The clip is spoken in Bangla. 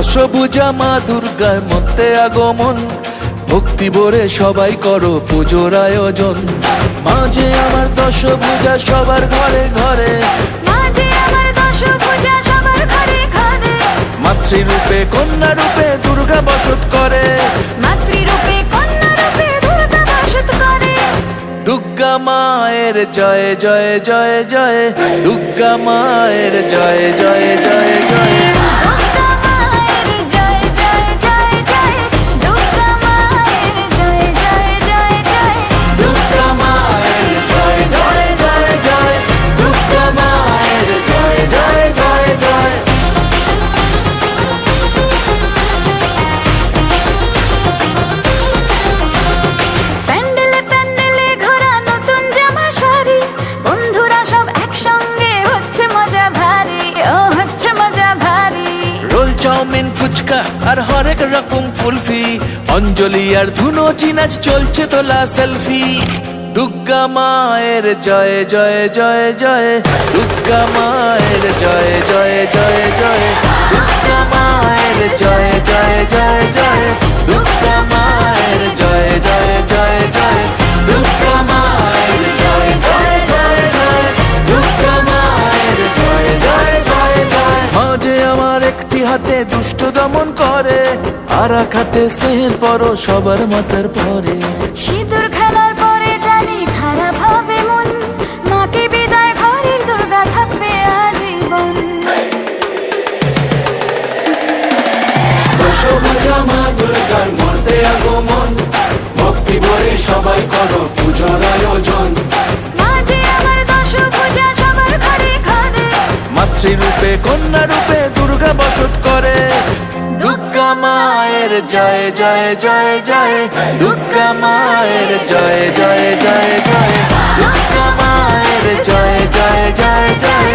দশভুজা মা দুর্গার মধ্যে আগমন, ভক্তি ভরে সবাই করো পুজোর আয়োজন। মাঝে আমার দশভুজা সবার ঘরে ঘরে, মাঝে আমার দশভুজা সবার ঘরে ঘরে। মাতৃরূপে কন্যা রূপে দুর্গা বসত করে, মাতৃরূপে কন্যা রূপে দুর্গা বসত করে। দুর্গা মায়ের জয় জয় জয় জয়, দুর্গা মায়ের জয় জয় জয় জয়। দুর্গা মায়ের জয় জয় জয় জয়, দুর্গা মায়ের জয় জয় জয় জয়। দুর্গা মায়ের জয় জয় জয় জয়, দুর্গা মায়ের জয় জয় জয় জয়। প্যান্ডেলে প্যান্ডেলে ঘোরা নতুন জামা শাড়ি, বন্ধুরা সব একসঙ্গে হচ্ছে মজা ভারী, ও হচ্ছে মজা ভারী। রোল চাউমিন ফুচকা আর হরেক রকম কুলফি, অঞ্জলি আর ধুনো চিনাচ চলছে তোলা সেলফি। দুর্গা মায়ের জয় জয় জয় জয়, দুর্গা মায়ের জয় জয় জয় জয়, দুর্গা মায়ের জয় জয় জয় জয়, দুর্গা মায়ের জয় জয় জয় জয়, দুর্গা মায়ের জয় জয় জয় জয়, দুর্গা মায়ের জয় জয় জয় জয়। মাঝে আমার একটি হাতে দুষ্ট দমন করে, আর এক হাতে স্নেহের পরো সবার মাথার পরে। সিঁদুর খেলার পরে জানি খারাপ হবে মন, মাকে বিদায় ঘরের দুর্গা থাকবে আজীবন। দশভুজা মা দুর্গার মর্তে আগমন, ভক্তি ভরে সবাই করো পুজোর আয়োজন। মাঝে আমার দশভুজা সবার ঘরে ঘরে, মাতৃরূপে কন্যা রূপে দুর্গা বসত করে। দুর্গা মায়ের জয় জয় জয় জয়, দুর্গা মায়ের জয় জয় জয় জয়, দুর্গা মায়ের জয় জয় জয় জয়।